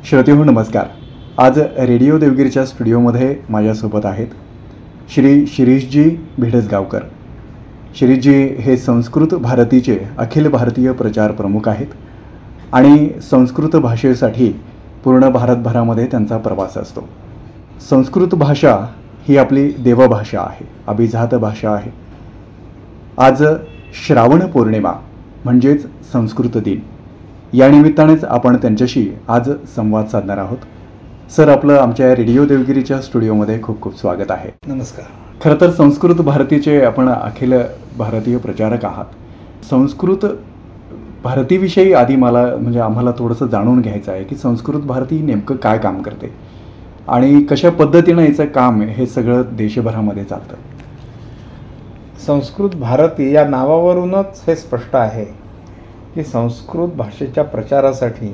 श्रोतेहो नमस्कार. आज रेडिओ देवगिरीच्या स्टुडिओमध्ये माझ्यासोबत आहेत श्री शिरीषजी भिडसगावकर. शिरीषजी हे संस्कृत भारतीचे अखिल भारतीय प्रचार प्रमुख आहेत आणि संस्कृत भाषेसाठी पूर्ण भारतभरामध्ये त्यांचा प्रवास असतो. संस्कृत भाषा ही आपली देवभाषा आहे, अभिजात भाषा आहे. आज श्रावण पौर्णिमा म्हणजेच संस्कृत दिन, या निमित्तानेच आपण त्यांच्याशी आज संवाद साधणार आहोत. सर, आपलं आमच्या रेडिओ देवगिरीच्या स्टुडिओमध्ये खूप खूप स्वागत आहे. नमस्कार. खरं तर संस्कृत भारतीचे आपण अखिल भारतीय प्रचारक आहात. संस्कृत भारतीविषयी आधी आम्हाला थोडंसं जाणून घ्यायचं आहे की संस्कृत भारती नेमकं काय काम करते आणि कशा पद्धतीनं याचं काम हे सगळं देशभरामध्ये चालतं. संस्कृत भारती या नावावरूनच हे स्पष्ट आहे की संस्कृत भाषेच्या प्रचारासाठी,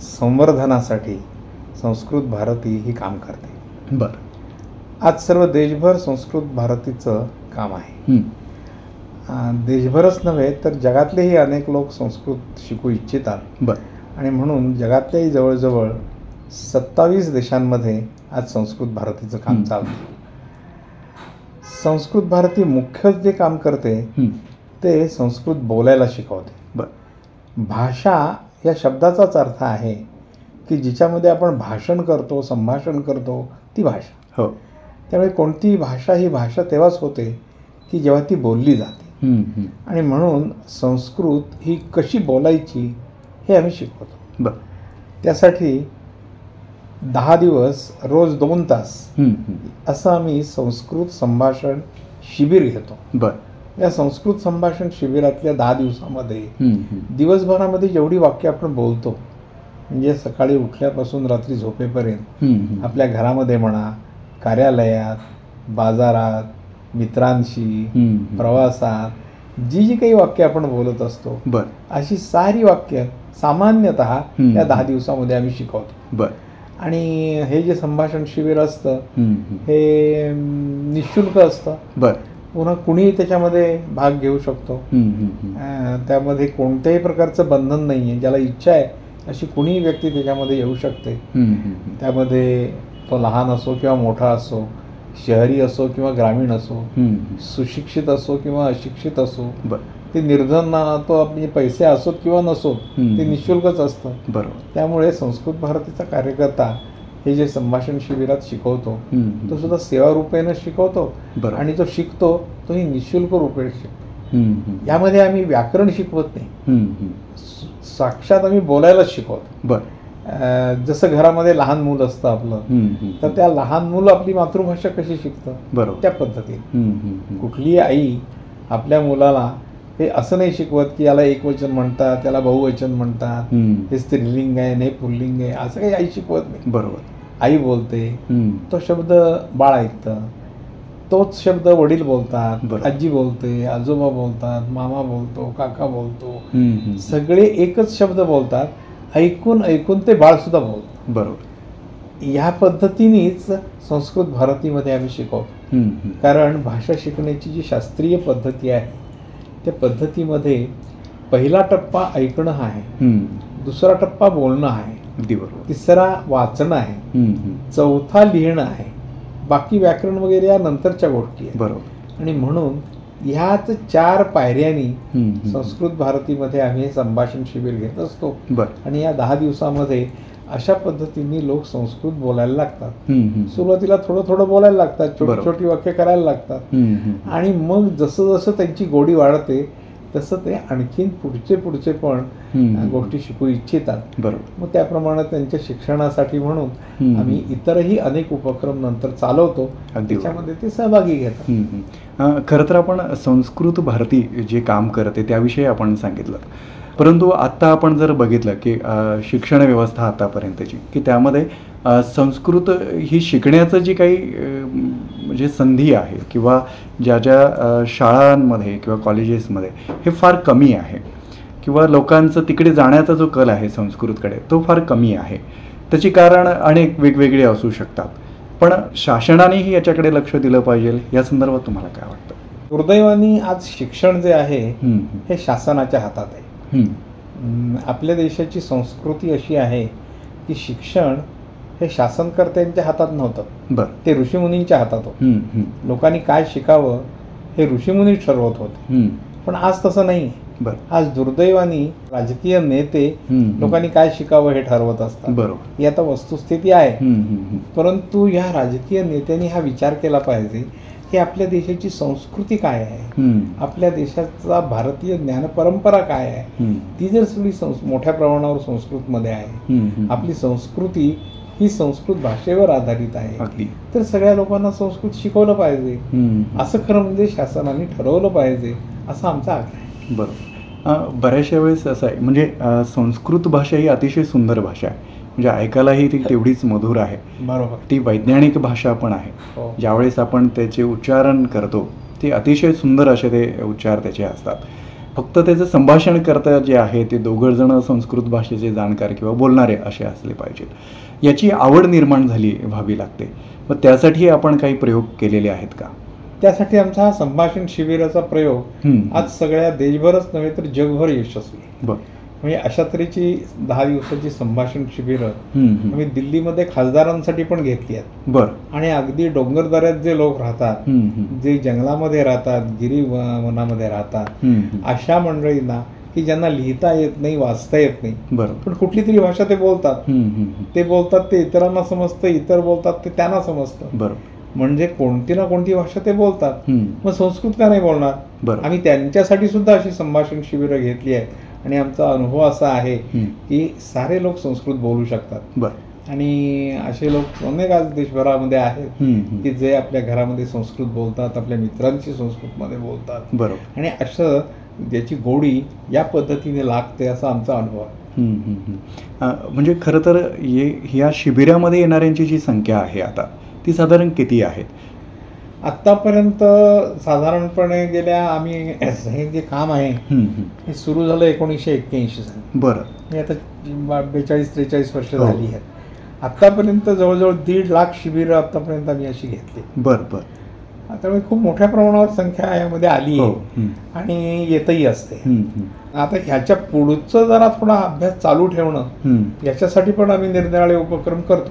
संवर्धनासाठी संस्कृत भारती ही काम करते. बरं. आज सर्व देशभर संस्कृत भारतीचं काम आहे. देशभरच नव्हे तर जगातलेही अनेक लोक संस्कृत शिकू इच्छितात. बरं. आणि म्हणून जगातल्याही जवळजवळ 27 देशांमध्ये आज संस्कृत भारतीचं काम चालतं. संस्कृत भारती मुख्य जे काम करते ते संस्कृत बोलायला शिकवते. भाषा या शब्दाचाच अर्थ आहे की जिच्यामध्ये आपण भाषण करतो, संभाषण करतो, ती भाषा. हो. त्यामुळे कोणतीही भाषा ही भाषा तेव्हाच होते की जेव्हा ती बोलली जाते. आणि म्हणून संस्कृत ही कशी बोलायची हे आम्ही शिकवतो. बरं. त्यासाठी 10 दिवस रोज 2 तास असं आम्ही संस्कृत संभाषण शिबिर घेतो. बरं. या संस्कृत संभाषण शिबिरातल्या 10 दिवसामध्ये दिवसभरामध्ये जेवढी वाक्य आपण बोलतो, म्हणजे सकाळी उठल्यापासून रात्री झोपेपर्यंत आपल्या घरामध्ये म्हणा, कार्यालयात, बाजारात, मित्रांशी, प्रवासात जी काही वाक्य आपण बोलत असतो, अशी सारी वाक्य सामान्यतः या 10 दिवसामध्ये आम्ही शिकवतो. बरं. आणि हे जे संभाषण शिबिर असतं हे निःशुल्क असतं. बरं. पुन्हा कुणीही त्याच्यामध्ये भाग घेऊ शकतो. त्यामध्ये कोणत्याही प्रकारचं बंधन नाही आहे. ज्याला इच्छा आहे अशी कुणीही व्यक्ती त्याच्यामध्ये येऊ शकते. त्यामध्ये तो लहान असो किंवा मोठा असो, शहरी असो किंवा ग्रामीण असो, सुशिक्षित असो किंवा अशिक्षित असो, ते निर्धन तो आपले पैसे असोत किंवा नसोत, ते निःशुल्कच असतं. बरोबर. त्यामुळे संस्कृत भारतीचा कार्यकर्ता हे जे संभाषण शिबिरात शिकवतो तो सुद्धा सेवा रूपेनं शिकवतो. आणि जो शिकतो तोही निःशुल्क रूपे शिकतो. यामध्ये आम्ही व्याकरण शिकवत नाही, साक्षात आम्ही बोलायलाच शिकवतो. बरं. जसं घरामध्ये लहान मूल असतं आपलं, तर त्या लहान मुलं आपली मातृभाषा कशी शिकतं, बरोबर, त्या पद्धतीने कुठलीही आई आपल्या मुलाला हे असं नाही शिकवत की याला एकवचन म्हणतात, त्याला बहुवचन म्हणतात, हे स्त्रीलिंग आहे, हे पुल्लिंग आहे, असं काही आई शिकवत नाही. बरोबर. आई बोलते, तो शब्द बाळ ऐकतं, तोच शब्द वडील बोलतात, आजी बोलते, आजोबा बोलतात, मामा बोलतो, काका बोलतो, सगळे एकच शब्द बोलतात. ऐकून ऐकून ते बाळ सुद्धा बोलतं. बरोबर. ह्या पद्धतीनेच संस्कृत भारतीमध्ये आम्ही शिकवतो. कारण भाषा शिकण्याची जी शास्त्रीय पद्धती आहे त्या पद्धतीमध्ये पहिला टप्पा ऐकणं आहे, दुसरा टप्पा बोलणं आहे, तिसरा वाचणं आहे, चौथा लिहिणं आहे, बाकी व्याकरण वगैरे या नंतरच्या गोष्टी आहेत. बरोबर. आणि म्हणून ह्याच 4 पायऱ्यांनी संस्कृत भारतीमध्ये आम्ही संभाषण शिबिर घेत असतो. आणि या 10 दिवसामध्ये अशा पद्धतीने लोक संस्कृत बोलायला लागतात. सुरुवातीला थोडं थोडं बोलायला लागतात, छोटी छोटी वाक्य करायला लागतात. आणि मग जसं जसं त्यांची गोडी वाढते तसं ते आणखीन पुढचे पण गोष्टी शिकू इच्छितात. बरोबर. मग त्याप्रमाणे त्यांच्या शिक्षणासाठी म्हणून आम्ही इतरही अनेक उपक्रम नंतर चालवतो, त्याच्यामध्ये ते सहभागी घेतात. खरं तर आपण संस्कृत भारती जे काम करते त्याविषयी आपण सांगितलं, परंतु आत्ता आपण जर बघितलं की शिक्षण व्यवस्था आतापर्यंतची की त्यामध्ये संस्कृत ही शिकण्याचं जी काही म्हणजे संधी आहे किंवा ज्या ज्या शाळांमध्ये किंवा कॉलेजेसमध्ये हे फार कमी आहे किंवा लोकांचं तिकडे जाण्याचा जो कल आहे संस्कृतकडे तो फार कमी आहे. त्याची कारण अनेक वेगवेगळी असू शकतात, पण शासनानेही याच्याकडे लक्ष दिलं पाहिजे. या संदर्भात तुम्हाला काय वाटतं? दुर्दैवाने आज शिक्षण जे आहे हे शासनाच्या हातात आहे. आपल्या देशाची संस्कृती अशी आहे की शिक्षण हे शासनकर्त्यांच्या हातात नव्हतं, बरं, ते ऋषीमुनींच्या हातात होतं. लोकांनी काय शिकावं हे ऋषीमुनी ठरवत होते. पण आज तसं नाही. बरं, आज दुर्दैवाने राजकीय नेते लोकांनी काय शिकावं हे ठरवत असतात. बरोबर, ही आता वस्तुस्थिती आहे. परंतु या राजकीय नेत्यांनी हा विचार केला पाहिजे की आपल्या देशाची संस्कृती काय आहे, आपल्या देशाचा भारतीय ज्ञान परंपरा काय आहे, ती जर सगळी मोठ्या प्रमाणावर संस्कृतमध्ये आहे, आपली संस्कृती ही संस्कृत भाषेवर आधारित आहे, तर सगळ्या लोकांना संस्कृत शिकवलं पाहिजे, असं खरं म्हणजे शासनाने ठरवलं पाहिजे, असा आमचा आग्रह आहे. बरोबर. बऱ्याचशा वेळेस असं आहे, म्हणजे संस्कृत भाषा ही अतिशय सुंदर भाषा आहे, म्हणजे ऐकायलाही ती तेवढीच मधुर आहे. बरोबर. ती वैज्ञानिक भाषा पण आहे. ज्यावेळेस आपण त्याचे उच्चारण करतो ते अतिशय सुंदर असे ते उच्चार त्याचे असतात. फक्त त्याचं संभाषण करता जे आहे ते दोघं जण संस्कृत भाषेचे जाणकार किंवा बोलणारे असे असले पाहिजेत. याची आवड निर्माण व्हावी लागते. मग त्यासाठी आपण काही प्रयोग केलेले आहेत का? त्यासाठी आमचा हा संभाषण शिबिराचा प्रयोग आज सगळ्या देशभरच नव्हे तर जगभर यशस्वी आहे. म्हणजे अशा तऱ्हेची 10 दिवसाची संभाषण शिबिरं आम्ही दिल्लीमध्ये खासदारांसाठी पण घेतली आहेत. बरं. आणि अगदी डोंगरदऱ्यात जे लोक राहतात, जे जंगलामध्ये राहतात, गिरीवनामध्ये राहतात, अशा मंडळींना की ज्यांना लिहिता येत नाही, वाचता येत नाही, बरं, पण कुठली तरी भाषा ते बोलतात, ते इतरांना समजतं, इतर बोलतात ते त्यांना समजतं. बरं. म्हणजे कोणती ना कोणती भाषा ते बोलतात, मग संस्कृत का नाही बोलणार? बरं. आम्ही त्यांच्यासाठी सुद्धा अशी संभाषण शिबिरं घेतली आहेत. आणि आमचा अनुभव असा आहे की सारे लोक संस्कृत बोलू शकतात. बरं. आणि असे लोक अनेक आज देशभरामध्ये आहेत की जे आपल्या घरामध्ये संस्कृत बोलतात, आपल्या मित्रांशी संस्कृतमध्ये बोलतात. बरोबर. आणि असं ज्याची गोडी या पद्धतीने लागते असा आमचा अनुभव आहे. म्हणजे खरं तर ह्या शिबिरामध्ये येणाऱ्यांची जी संख्या आहे आता ती साधारण किती आहेत? आत्तापर्यंत साधारणपणे आम्ही हे जे काम आहे हे सुरू झालं 1981 साली. बरं. हे आता 42-43 वर्ष झाली आहेत. आत्तापर्यंत जवळजवळ 1.5 लाख शिबिरं आत्तापर्यंत आम्ही अशी घेतली. बरं बरं. त्यामुळे खूप मोठ्या प्रमाणावर संख्या यामध्ये आली आहे आणि येतही असते. आता ह्याच्या पुढचं जरा थोडा अभ्यास चालू ठेवणं याच्यासाठी पण आम्ही निरनिराळे उपक्रम करतो.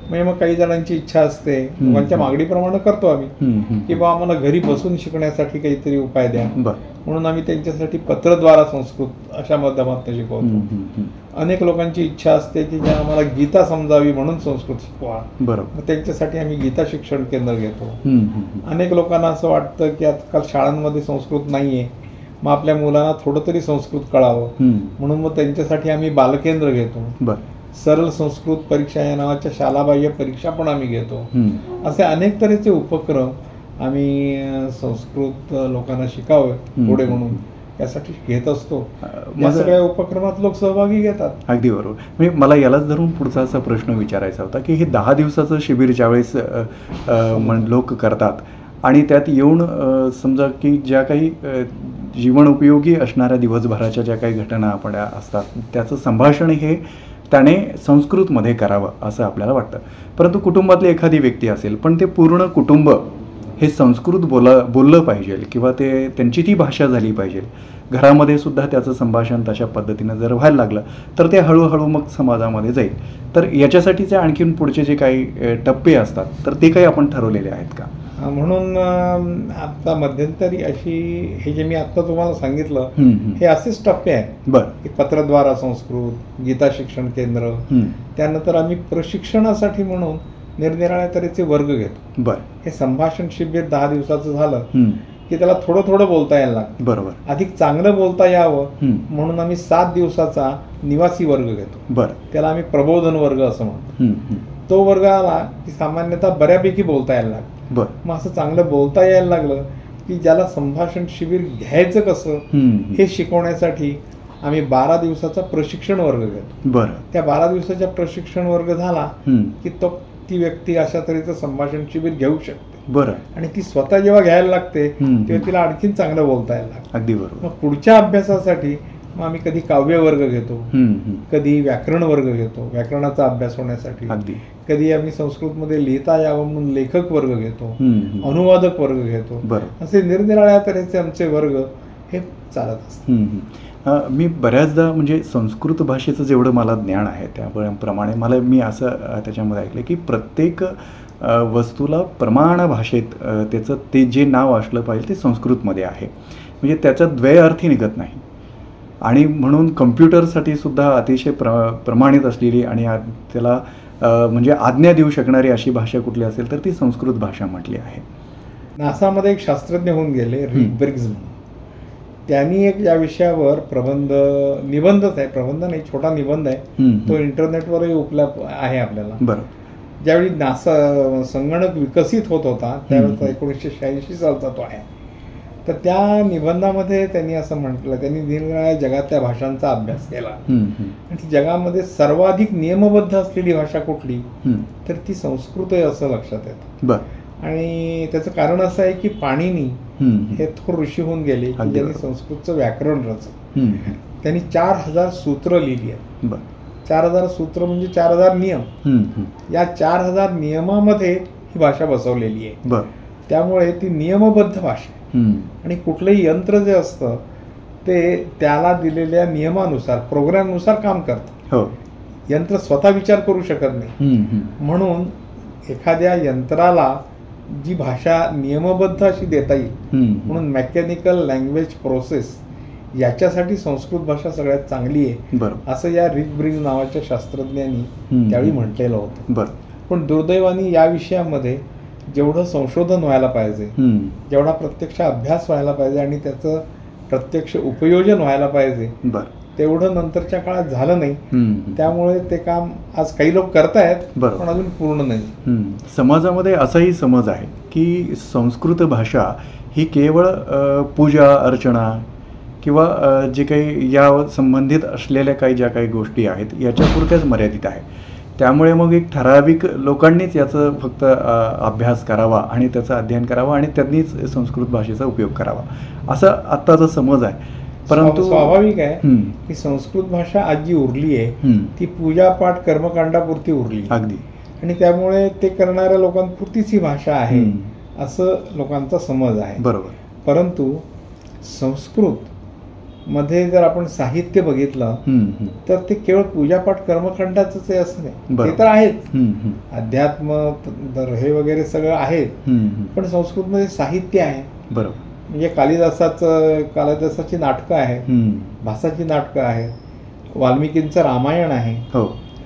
म्हणजे मग काही जणांची इच्छा असते, लोकांच्या मागणीप्रमाणे करतो आम्ही की बा आम्हाला घरी बसून शिकण्यासाठी काहीतरी उपाय द्या, म्हणून आम्ही त्यांच्यासाठी पत्रद्वारा संस्कृत अशा माध्यमातून शिकवतो. अनेक लोकांची इच्छा असते की ज्या आम्हाला गीता समजावी म्हणून संस्कृत शिकवा, मग त्यांच्यासाठी आम्ही गीता शिक्षण केंद्र घेतो. अनेक लोकांना असं वाटतं की आजकाल शाळांमध्ये संस्कृत नाहीये, मग आपल्या मुलांना थोडं तरी संस्कृत कळावं म्हणून मग त्यांच्यासाठी आम्ही बालकेंद्र घेतो. सरळ संस्कृत परीक्षा या नावाच्या शालाबाह्य परीक्षा पण आम्ही घेतो. असे अनेक तऱ्हेचे उपक्रम आम्ही संस्कृत लोकांना शिकावं पुढे म्हणून यासाठी घेत असतो. या सगळ्या उपक्रमात लोक सहभागी घेतात. अगदी बरोबर. म्हणजे मला यालाच धरून पुढचा असा प्रश्न विचारायचा होता की हे 10 दिवसाचं शिबिर ज्यावेळेस लोक करतात आणि त्यात येऊन समजा की ज्या काही जीवन उपयोगी असणाऱ्या दिवसभराच्या ज्या काही घटना आपल्या असतात त्याचं संभाषण हे त्याने संस्कृतमध्ये करावं असं आपल्याला वाटतं. परंतु कुटुंबातली एखादी व्यक्ती असेल पण ते पूर्ण कुटुंब हे संस्कृत बोललं पाहिजे किंवा त्यांची ती भाषा झाली पाहिजे. घरामध्ये सुद्धा त्याचं संभाषण तशा पद्धतीनं जर व्हायला लागलं तर ते हळूहळू मग समाजामध्ये जाईल. तर याच्यासाठीचे आणखीन पुढचे जे काही टप्पे असतात तर ते काही आपण ठरवलेले आहेत का? म्हणून आता मध्यंतरी हे जे मी आता तुम्हाला सांगितलं हे असेच टप्पे आहेत. बरं. की पत्रद्वारा संस्कृत, गीता शिक्षण केंद्र, त्यानंतर आम्ही प्रशिक्षणासाठी म्हणून निरनिराळ्या तऱ्हेचे वर्ग घेतो. बरं. हे संभाषण शिबिर 10 दिवसाचं झालं की त्याला थोडं थोडं बोलता यायला लागतं. बरोबर. अधिक चांगलं बोलता यावं म्हणून आम्ही 7 दिवसाचा निवासी वर्ग घेतो. बरं. त्याला आम्ही प्रबोधन वर्ग असं म्हणतो. तो वर्ग आला की सामान्यतः बऱ्यापैकी बोलता यायला लागतं. मग असं चांगलं बोलता यायला लागलं की ज्याला संभाषण शिबिर घ्यायचं कसं हे शिकवण्यासाठी आम्ही 12 दिवसाचा प्रशिक्षण वर्ग घेतो. बरं. त्या 12 दिवसाचा प्रशिक्षण वर्ग झाला की ती व्यक्ती अशा तऱ्हेचं संभाषण शिबिर घेऊ शकते. बरं. आणि ती स्वतः जेव्हा घ्यायला लागते तेव्हा तिला आणखीन चांगलं बोलता यायला लागतं. अगदी बरोबर. मग पुढच्या अभ्यासासाठी मग आम्ही कधी काव्य वर्ग घेतो, कधी व्याकरण वर्ग घेतो व्याकरणाचा अभ्यास होण्यासाठी, कधी आम्ही संस्कृतमध्ये लिहिता यावं म्हणून लेखक वर्ग घेतो, अनुवादक वर्ग घेतो. असे निरनिराळ्या तऱ्हेचे आमचे वर्ग हे चालत असतात. मी बऱ्याचदा म्हणजे संस्कृत भाषेचं जेवढं मला ज्ञान आहे त्याप्रमाणे मी असं त्याच्यामध्ये ऐकलं की प्रत्येक वस्तूला प्रमाण भाषेत त्याचं ते जे नाव असलं पाहिजे ते संस्कृतमध्ये आहे, म्हणजे त्याचा द्वयार्थी निघत नाही. आणि म्हणून कम्प्युटरसाठी सुद्धा अतिशय प्रमाणित असलेली आणि त्याला म्हणजे आज्ञा देऊ शकणारी अशी भाषा कुठली असेल तर ती संस्कृत भाषा म्हटली आहे. नासामध्ये एक शास्त्रज्ञ होऊन गेले रिक ब्रिग्स म्हणून. त्यांनी एक या विषयावर निबंधच आहे, प्रबंध नाही, छोटा निबंध आहे, तो इंटरनेटवरही उपलब्ध आहे आपल्याला. बरं. ज्यावेळी नासा संगणक विकसित होत होता त्यावेळेस 1986 सालचा तो आहे. तर त्या निबंधामध्ये त्यांनी असं म्हटलं, त्यांनी निरनिराळ्या जगातल्या भाषांचा अभ्यास केला आणि जगामध्ये सर्वाधिक नियमबद्ध असलेली भाषा कुठली तर ती संस्कृत आहे असं लक्षात येतं. आणि त्याचं कारण असं आहे की पाणिनी हे थोर ऋषी होऊन गेले की ज्यांनी संस्कृतचं व्याकरण रचलं. त्यांनी 4000 सूत्र लिहिली आहेत. 4000 सूत्र म्हणजे 4000 नियम. या 4000 नियमामध्ये ही भाषा बसवलेली आहे. त्यामुळे ती नियमबद्ध भाषा आहे. आणि कुठलंही यंत्र जे असतं ते त्याला दिलेल्या नियमानुसार प्रोग्रामनुसार काम करतं. यंत्र स्वतः विचार करू शकत नाही. म्हणून एखाद्या यंत्राला जी भाषा नियमबद्ध अशी देता येईल म्हणून मेकॅनिकल लँग्वेज प्रोसेस याच्यासाठी संस्कृत भाषा सगळ्यात चांगली आहे असं या रिक ब्रिग्स नावाच्या शास्त्रज्ञांनी त्यावेळी म्हटलेलं होतं. पण दुर्दैवाने या विषयामध्ये जेवढं संशोधन व्हायला पाहिजे, जेवढा प्रत्यक्ष अभ्यास व्हायला पाहिजे आणि त्याचं प्रत्यक्ष उपयोजन व्हायला पाहिजे तेवढं नंतरच्या काळात झालं नाही. त्यामुळे ते काम आज काही लोक करतायत पण अजून पूर्ण नाही. समाजामध्ये असाही समज आहे की संस्कृत भाषा ही केवळ पूजा अर्चना किंवा जे काही या संबंधित असलेल्या काही ज्या काही गोष्टी आहेत याच्यापुरत्याच मर्यादित आहे. त्यामुळे मग एक ठराविक लोकांनीच याचं फक्त अभ्यास करावा आणि त्याचं अध्ययन करावं आणि त्यांनीच संस्कृत भाषेचा उपयोग करावा असा आत्ताचा समज आहे. परंतु स्वाभाविक आहे की संस्कृत भाषा आज जी उरली आहे ती पूजापाठ कर्मकांडापुरती उरली अगदी. आणि त्यामुळे ते करणाऱ्या लोकांपुरतीच ही भाषा आहे असं लोकांचा समज आहे. बरोबर. परंतु संस्कृत मध्ये जर आपण साहित्य बघितलं तर ते केवळ पूजापाठ कर्मकांडाच आहे असं नाही. ते तर आहेत, अध्यात्म हे वगैरे सगळं आहेत, पण संस्कृतमध्ये साहित्य आहे. बरोबर. म्हणजे कालिदासाची नाटकं आहेत, भासाची नाटकं आहेत, वाल्मिकींचं रामायण आहे,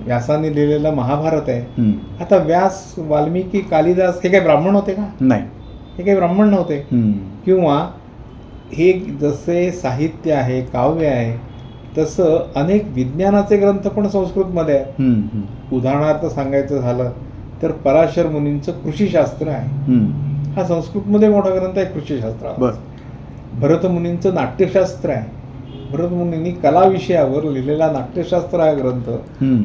व्यासाने लिहिलेलं महाभारत आहे. आता व्यास, वाल्मिकी, कालिदास हे काही ब्राह्मण होते का? नाही, हे काही ब्राह्मण नव्हते. किंवा हे जसे साहित्य आहे, काव्य आहे, तसं अनेक विज्ञानाचे ग्रंथ पण संस्कृतमध्ये आहेत. उदाहरणार्थ सांगायचं झालं तर पराशर मुनींचं कृषीशास्त्र आहे, हा संस्कृतमध्ये मोठा ग्रंथ आहे कृषीशास्त्र. भरत मुनींचं नाट्यशास्त्र आहे, भरत मुनींनी कला विषयावर लिहिलेला नाट्यशास्त्र हा ग्रंथ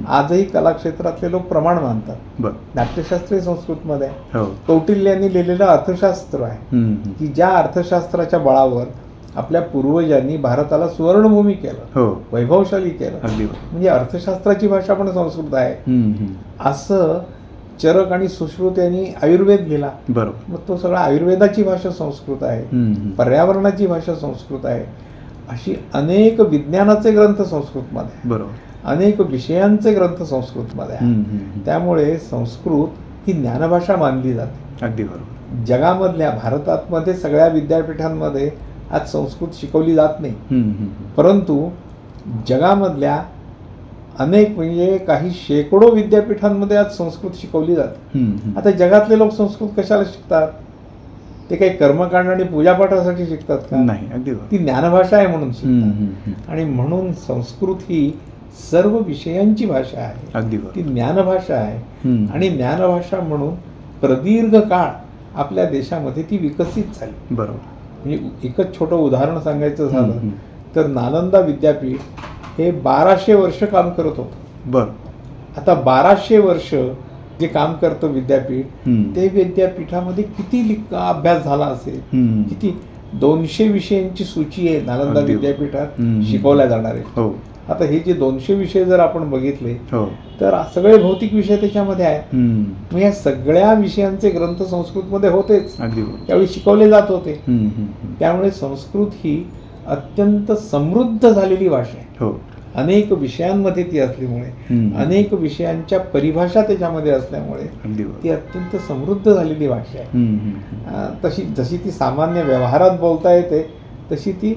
आजही कला क्षेत्रातले लोक प्रमाण मानतात. नाट्यशास्त्र संस्कृतमध्ये आहे. कौटिल्यांनी लिहिलेलं अर्थशास्त्र आहे की ज्या अर्थशास्त्राच्या बळावर आपल्या पूर्वजांनी भारताला सुवर्णभूमी केलं, वैभवशाली केलं. म्हणजे अर्थशास्त्राची भाषा पण संस्कृत आहे. असं चरक आणि सुश्रुत यांनी आयुर्वेद लिहिला, मग तो सगळा आयुर्वेदाची भाषा संस्कृत आहे. पर्यावरणाची भाषा संस्कृत आहे. अशी अनेक विज्ञानाचे ग्रंथ संस्कृतमध्ये, अनेक विषयांचे ग्रंथ संस्कृतमध्ये आहे. त्यामुळे संस्कृत ही ज्ञानभाषा मानली जाते. अगदी बरोबर. जगामधल्या भारतामध्ये सगळ्या विद्यापीठांमध्ये आज संस्कृत शिकवली जात नाही, परंतु जगामधल्या अनेक म्हणजे काही शेकडो विद्यापीठांमध्ये आज संस्कृत शिकवली जाते. आता जगातले लोक संस्कृत कशाला शिकतात? ते काही कर्मकांड आणि पूजापाठासाठी शिकतात का? नाही. अगदी. ती ज्ञानभाषा आहे म्हणून शिकतात. आणि म्हणून संस्कृत ही सर्व विषयांची भाषा आहे. अगदी. ती ज्ञानभाषा आहे आणि ज्ञानभाषा म्हणून प्रदीर्घ काळ आपल्या देशामध्ये ती विकसित झाली. बरोबर. म्हणजे एकच छोटं उदाहरण सांगायचं झालं तर नालंदा विद्यापीठ हे 1200 वर्ष काम करत होतं. आता 1200 वर्ष जे काम करतं विद्यापीठ, ते विद्यापीठामध्ये किती अभ्यास झाला असेल, किती 200 विषयांची सूची आहे नालंदा विद्यापीठात शिकवल्या जाणारे. आता हे जे 200 विषय जर आपण बघितले तर सगळे भौतिक विषय त्याच्यामध्ये आहेत. मग या सगळ्या विषयांचे ग्रंथ संस्कृतमध्ये होतेच, त्यावेळी शिकवले जात होते. त्यामुळे संस्कृत ही अत्यंत समृद्ध झालेली भाषा आहे. हो. अनेक विषयांमध्ये ती असल्यामुळे, अनेक विषयांच्या परिभाषा त्याच्यामध्ये असल्यामुळे ती अत्यंत समृद्ध झालेली भाषा आहे. जशी ती सामान्य व्यवहारात बोलता येते तशी ती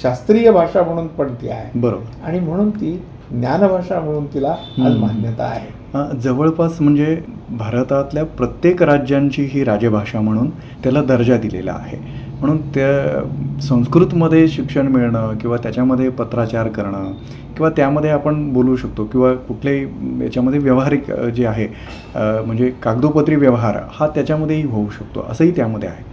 शास्त्रीय भाषा म्हणून पण ती आहे. बरोबर. आणि म्हणून ती ज्ञानभाषा म्हणून तिला आज मान्यता आहे. जवळपास म्हणजे भारतातल्या प्रत्येक राज्यांची ही राजभाषा म्हणून त्याला दर्जा दिलेला आहे. म्हणून त्या संस्कृतमध्ये शिक्षण मिळणं किंवा त्याच्यामध्ये पत्राचार करणं किंवा त्यामध्ये आपण बोलू शकतो किंवा कुठल्याही याच्यामध्ये व्यावहारिक जे आहे म्हणजे कागदोपत्री व्यवहार हा त्याच्यामध्येही होऊ शकतो असंही त्यामध्ये आहे.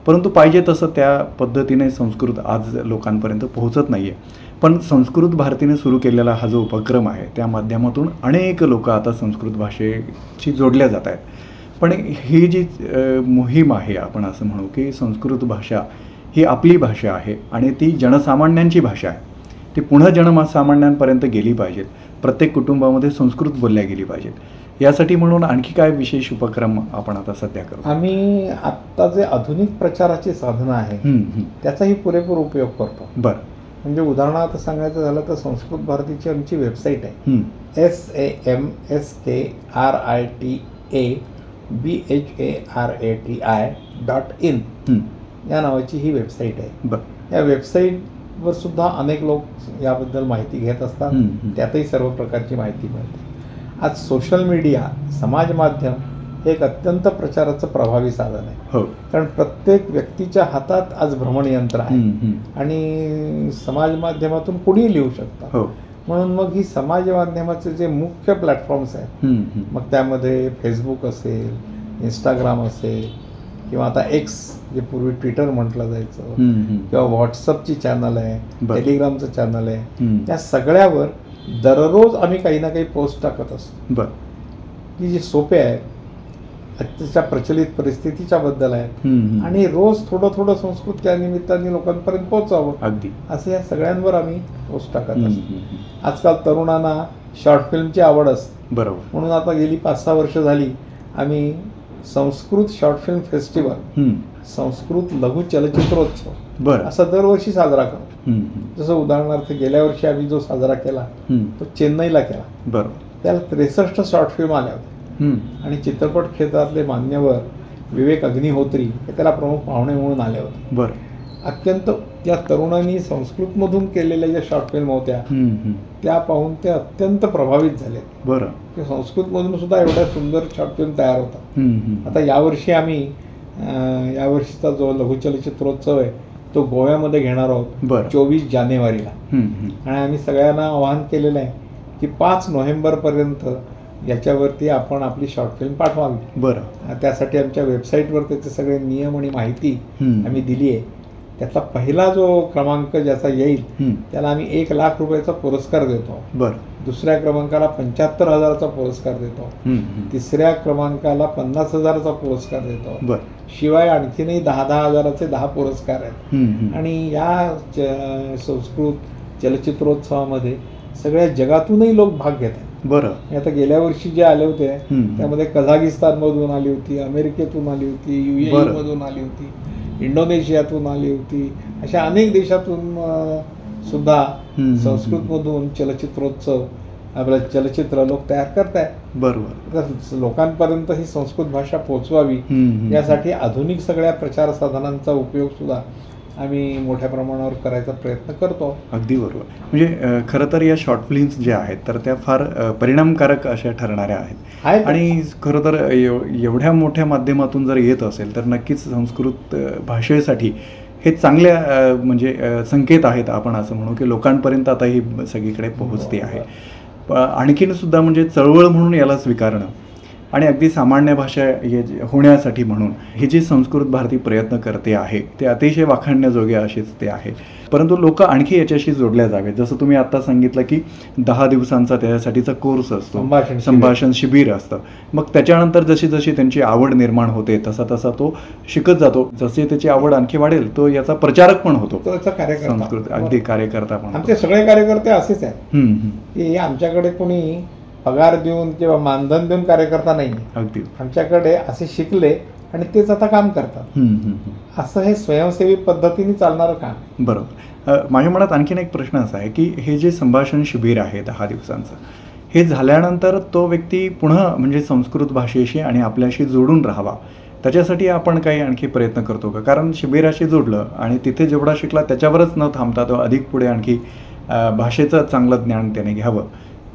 परंतु पाहिजे तसं त्या पद्धतीने संस्कृत आज लोकांपर्यंत पोहोचत नाही आहे. पण संस्कृत भारतीने सुरू केलेला हा जो उपक्रम आहे त्या माध्यमातून अनेक लोक आता संस्कृत भाषेशी जोडल्या जात आहेत. पण ही जी मोहीम आहे आपण असं म्हणू की संस्कृत भाषा ही आपली भाषा आहे आणि ती जनसामान्यांची भाषा आहे. ती पुन्हा जनसामान्यांपर्यंत गेली पाहिजेत. प्रत्येक कुटुंबामध्ये संस्कृत बोलल्या गेली पाहिजेत. यासाठी म्हणून आणखी काय विशेष उपक्रम आपण आता सध्या करू? आम्ही आत्ता जे आधुनिक प्रचाराची साधनं आहे त्याचाही पुरेपूर उपयोग करतो. बरं. म्हणजे उदाहरणार्थ सांगायचं झालं तर संस्कृत भारतीची आमची वेबसाईट आहे samskrati.in या नावाची ही वेबसाईट आहे. या वेबसाईटवर सुद्धा अनेक लोक याबद्दल माहिती घेत असतात. त्यातही सर्व प्रकारची माहिती मिळते. आज सोशल मीडिया, समाज माध्यम हे एक अत्यंत प्रचाराचं प्रभावी साधन आहे. कारण प्रत्येक व्यक्तीच्या हातात आज भ्रमणयंत्र आहे आणि समाज माध्यमातून कुणीही लिहू शकतं. म्हणून मग ही समाज माध्यमाचे जे मुख्य प्लॅटफॉर्म्स आहेत, मग त्यामध्ये फेसबुक असेल, इंस्टाग्राम असेल किंवा आता एक्स जे पूर्वी ट्विटर म्हटलं जायचं किंवा व्हॉट्सअपची चॅनल आहे, टेलिग्रामचं चॅनल आहे, या सगळ्यावर दररोज आम्ही काही ना काही पोस्ट टाकत असतो की जे सोपे आहे, आजच्या प्रचलित परिस्थितीच्या बद्दल आहे आणि रोज थोडं थोडं संस्कृत त्या निमित्ताने लोकांपर्यंत पोहोचावं अगदी असं या सगळ्यांवर आम्ही पोस्ट टाकत असतो. आजकाल तरुणांना शॉर्ट फिल्मची आवड असते. बरोबर. म्हणून आता गेली 5-6 वर्ष झाली आम्ही Sanskrit short film festival, Sanskrit लघु चलचित्रोत्सव असा दरवर्षी साजरा करतो. जसं उदाहरणार्थ गेल्या वर्षी आम्ही जो साजरा केला तो चेन्नईला केला. बरोबर. त्याला 63 शॉर्ट फिल्म आल्या होत्या आणि चित्रपट क्षेत्रातले मान्यवर विवेक अग्निहोत्री हे त्याला प्रमुख पाहुणे म्हणून आले होते. बरं. अत्यंत या तरुणांनी संस्कृतमधून केलेल्या ज्या शॉर्ट फिल्म होत्या त्या पाहून ते अत्यंत प्रभावित झाले. बरं. की संस्कृतमधून सुद्धा एवढ्या सुंदर शॉर्ट फिल्म तयार होतात. आता यावर्षी आम्ही यावर्षीचा जो लघुचलचित्रोत्सव आहे तो गोव्यामध्ये घेणार आहोत 24 जानेवारीला. आणि आम्ही सगळ्यांना आवाहन केलेलं आहे की 5 नोव्हेंबरपर्यंत याच्यावरती आपण आपली शॉर्ट फिल्म पाठवावी. बरं. त्यासाठी आमच्या वेबसाईटवर त्याचे सगळे नियम आणि माहिती आम्ही दिली आहे. त्यातला पहिला जो क्रमांक ज्याचा येईल त्याला आम्ही 1 लाख रुपयाचा पुरस्कार देतो. बरं. दुसऱ्या क्रमांकाला 75,000चा पुरस्कार देतो. तिसऱ्या क्रमांकाला 50,000चा पुरस्कार देतो. शिवाय आणखीनही 10,000चे 10 पुरस्कार आहेत. आणि या संस्कृत चलचित्रोत्सवामध्ये सगळ्या जगातूनही लोक भाग घेतात. बरं. आता गेल्या वर्षी जे आले होते त्यामध्ये कझाकिस्तानमधून आली होती, अमेरिकेतून आली होती, UAE मधून आली होती, इंडोनेशियातून आली होती. अशा अनेक देशातून सुद्धा संस्कृतमधून चलचित्रोत्सव आपलं चलचित्र लोक तयार करतायत. बरोबर. तर लोकांपर्यंत ही संस्कृत भाषा पोहोचवावी यासाठी आधुनिक सगळ्या प्रचार साधनांचा उपयोग सुद्धा आम्ही मोठ्या प्रमाणावर करायचा प्रयत्न करतो. अगदी बरोबर. म्हणजे खरं तर या शॉर्ट फिल्म्स ज्या आहेत तर त्या फार परिणामकारक अशा ठरणाऱ्या आहेत. आणि खरं तर एवढ्या मोठ्या माध्यमातून जर येत असेल तर नक्कीच संस्कृत भाषेसाठी हे चांगल्या म्हणजे संकेत आहेत आपण असं म्हणू की लोकांपर्यंत आता ही सगळीकडे पोहोचते आहे. आणखीन सुद्धा म्हणजे चळवळ म्हणून याला स्वीकारणं आणि अगदी सामान्य भाषा होण्यासाठी म्हणून ही जी संस्कृत भारती प्रयत्न करते आहे ते अतिशय वाखाणण्याजोगे असेच ते आहे. परंतु लोक आणखी याच्याशी जोडल्या जावेत. जसं तुम्ही आता सांगितलं की 10 दिवसांचा त्याच्यासाठीचा कोर्स असतो, संभाषण शिबिर असतं. मग त्याच्यानंतर जशी जशी त्यांची आवड निर्माण होते तसा तसा तो शिकत जातो. जशी त्याची आवड आणखी वाढेल तो याचा प्रचारक पण होतो, संस्कृत अगदी कार्यकर्ता पण. आमचे सगळे कार्यकर्ते असेच आहेत की आमच्याकडे कोणी पगार देऊन किंवा मानधन देऊन कार्यकर्ता नाही. अगदी आमच्याकडे असे शिकले आणि तेच आता काम करतात. असं हे स्वयंसेवी पद्धतीने चालणारं काम. बरोबर. माझ्या मनात आणखीन एक प्रश्न असा आहे की हे जे संभाषण शिबिर आहे 10 दिवसांचं, हे झाल्यानंतर तो व्यक्ती पुन्हा म्हणजे संस्कृत भाषेशी आणि आपल्याशी जोडून राहावा, त्याच्यासाठी आपण काही आणखी प्रयत्न करतो का? कारण शिबिराशी जोडलं आणि तिथे जेवढा शिकला त्याच्यावरच न थांबता तो अधिक पुढे आणखी भाषेचं चांगलं ज्ञान त्याने घ्यावं,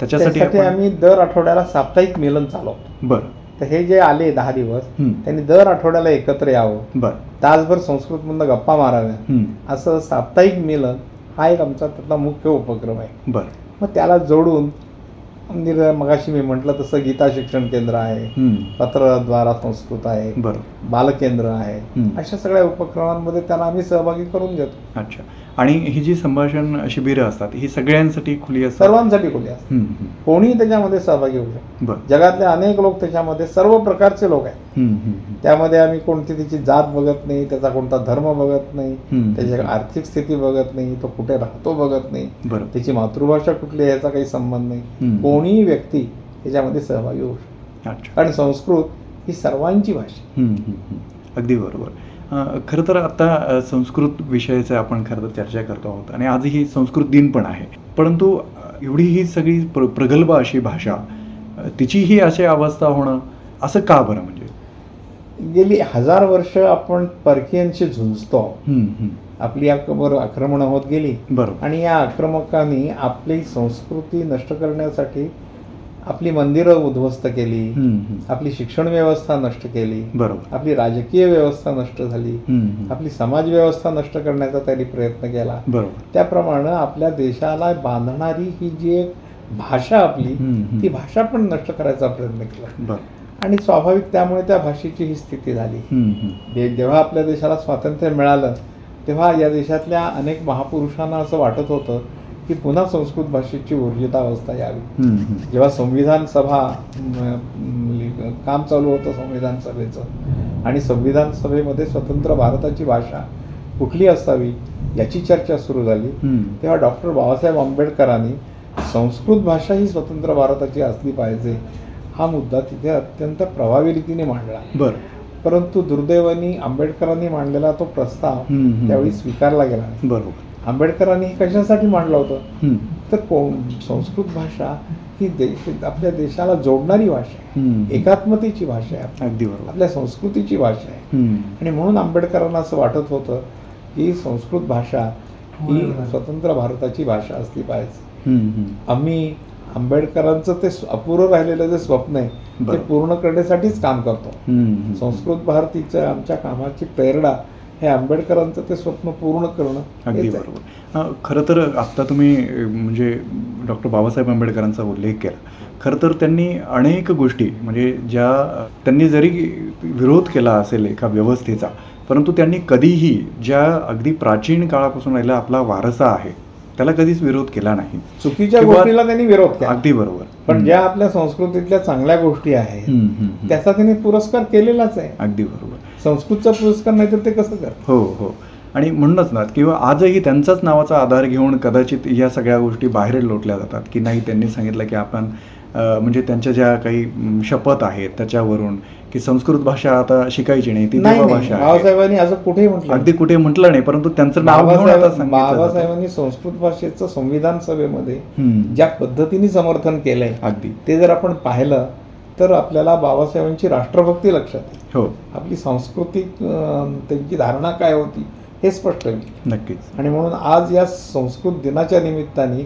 त्याच्यासाठी आम्ही दर आठवड्याला साप्ताहिक मिलन चालवतो. बरं. तर हे जे आले 10 दिवस त्यांनी दर आठवड्याला एकत्र यावं, बरं, तासभर संस्कृतमधनं गप्पा माराव्या, असं साप्ताहिक मिलन हा एक आमचा त्यातला मुख्य उपक्रम आहे. बरं. मग त्याला जोडून मगाशी मी म्हटलं तसं गीता शिक्षण केंद्र आहे, पत्रद्वारा संस्कृत आहे, बालकेंद्र आहे, अशा सगळ्या उपक्रमांमध्ये त्यांना आम्ही सहभागी करून घेतो. अच्छा. आणि ही जी संभाषण शिबिरं असतात ही सगळ्यांसाठी खुली असतात? सर्वांसाठी खुली असतात. कोणीही त्याच्यामध्ये सहभागी होऊ शकतो. जगातले अनेक लोक त्याच्यामध्ये, सर्व प्रकारचे लोक आहेत. त्यामध्ये आम्ही कोणती त्याची जात बघत नाही, त्याचा कोणता धर्म बघत नाही, त्याची आर्थिक स्थिती बघत नाही, तो कुठे राहतो बघत नाही, त्याची मातृभाषा कुठली आहे याचा काही संबंध नाही. कोणीही व्यक्ती त्याच्यामध्ये सहभागी होऊ शकतो. कारण संस्कृत ही सर्वांची भाषा. अगदी बरोबर. खरं तर आता संस्कृत विषयाचं आपण खरं तर चर्चा करतो आहोत आणि आजही संस्कृत दिन पण आहे. परंतु एवढी ही सगळी प्रगल्भ अशी भाषा, तिचीही अशी अवस्था होणं असं का बरं? म्हणजे गेली 1000 वर्ष आपण परकीयांशी झुंजतो. आपली आक्रमणं होत गेली. बरोबर. आणि या आक्रमकांनी आपली संस्कृती नष्ट करण्यासाठी आपली मंदिरं उद्ध्वस्त केली, आपली शिक्षण व्यवस्था नष्ट केली, बरोबर, आपली राजकीय व्यवस्था नष्ट झाली, आपली समाज व्यवस्था नष्ट करण्याचा त्यांनी प्रयत्न केला. बरोबर. त्याप्रमाणे आपल्या देशाला बांधणारी ही जी एक भाषा आपली, ती भाषा पण नष्ट करायचा प्रयत्न केला. आणि स्वाभाविक त्यामुळे त्या भाषेची ही स्थिती झाली. जेव्हा आपल्या देशाला स्वातंत्र्य मिळालं तेव्हा या देशातल्या अनेक महापुरुषांना असं वाटत होतं की पुन्हा संस्कृत भाषेची ऊर्जितावस्था यावी. जेव्हा संविधान सभा काम चालू होतं संविधान सभेचं, आणि संविधान सभेमध्ये स्वतंत्र भारताची भाषा कुठली असावी याची चर्चा सुरू झाली, तेव्हा डॉक्टर बाबासाहेब आंबेडकरांनी संस्कृत भाषा ही स्वतंत्र भारताची असली पाहिजे हा मुद्दा तिथे अत्यंत प्रभावी रीतीने मांडला. बरं. परंतु दुर्दैवाने आंबेडकरांनी मांडलेला तो प्रस्ताव त्यावेळी स्वीकारला गेला नाही. बरोबर. आंबेडकरांनी कशासाठी मांडलं होतं तर संस्कृत भाषा ही आपल्या देशाला जोडणारी भाषा आहे, एकात्मतेची भाषा आहे, अगदी बरोबर, आपल्या संस्कृतीची भाषा आहे. आणि म्हणून आंबेडकरांना असं वाटत होतं की संस्कृत भाषा ही स्वतंत्र भारताची भाषा असली पाहिजे. आम्ही आंबेडकरांचं ते अपुरं राहिलेलं जे स्वप्न आहे ते पूर्ण करण्यासाठीच काम करतो. संस्कृत भारतीच्या आमच्या कामाची प्रेरणा हे आंबेडकरांचं ते स्वप्न पूर्ण करणं. अगदी बरोबर. खरं तर आत्ता तुम्ही म्हणजे डॉक्टर बाबासाहेब आंबेडकरांचा उल्लेख केला. खरं तर त्यांनी अनेक गोष्टी म्हणजे ज्या त्यांनी जरी विरोध केला असेल एका व्यवस्थेचा, परंतु त्यांनी कधीही ज्या अगदी प्राचीन काळापासून राहिला आपला वारसा आहे त्याला कधीच विरोध केला नाही. चुकीच्या गोष्टीला त्यांनी विरोध केला. अगदी बरोबर. पण ज्या आपल्या संस्कृतीतल्या चांगल्या गोष्टी आहेत त्याचा त्यांनी पुरस्कार केलेलाच आहे. अगदी बरोबर. संस्कृतचा पुरस्कार नाही तर ते कसं कर. हो हो. आणि म्हणूनच ना किंवा आजही त्यांचाच नावाचा आधार घेऊन कदाचित या सगळ्या गोष्टी बाहेर लोटल्या जातात की नाही, त्यांनी सांगितलं की आपण म्हणजे त्यांच्या ज्या काही शपथ आहेत त्याच्यावरून की संस्कृत भाषा आता शिकायची नाही, ती देवा भाषा आहे. बाबासाहेबांनी असं कुठेही म्हटलं, अगदी कुठे म्हटलं नाही, परंतु त्यांचं नाव बाबासाहेबांनी संस्कृत भाषेचं संविधान सभेमध्ये ज्या पद्धतीने समर्थन केलंय अगदी ते जर आपण पाहिलं तर आपल्याला बाबासाहेबांची राष्ट्रभक्ती लक्षात येईल. हो. आपली सांस्कृतिक त्यांची धारणा काय होती हे स्पष्ट होईल. नक्कीच. आणि म्हणून आज या संस्कृत दिनाच्या निमित्ताने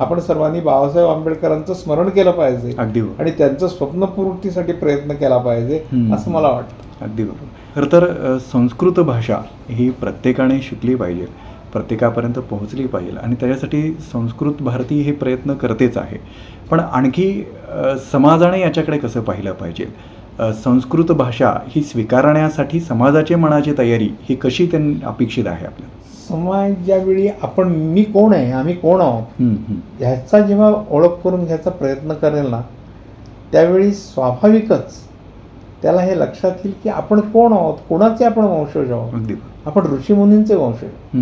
आपण सर्वांनी बाबासाहेब आंबेडकरांचं स्मरण केलं पाहिजे. अगदी. आणि त्यांचं स्वप्नपूर्तीसाठी प्रयत्न केला पाहिजे असं मला वाटतं. अगदी बरोबर. खरं तर संस्कृत भाषा ही प्रत्येकाने शिकली पाहिजे, प्रत्येकापर्यंत पोहोचली पाहिजे आणि त्याच्यासाठी संस्कृत भारती हे प्रयत्न करतेच आहे. पण आणखी समाजाने याच्याकडे कसं पाहिलं पाहिजे? संस्कृत भाषा ही स्वीकारण्यासाठी समाजाची मनाची तयारी ही कशी त्यांनी अपेक्षित आहे? आपल्याला समाज ज्यावेळी आपण मी कोण आहे, आम्ही कोण आहोत ह्याचा जेव्हा ओळख करून घ्यायचा प्रयत्न करेल ना, त्यावेळी स्वाभाविकच त्याला हे लक्षात येईल की आपण कोण आहोत, कोणाचे आपण वंशज आहोत. आपण ऋषीमुनींचे वंशज,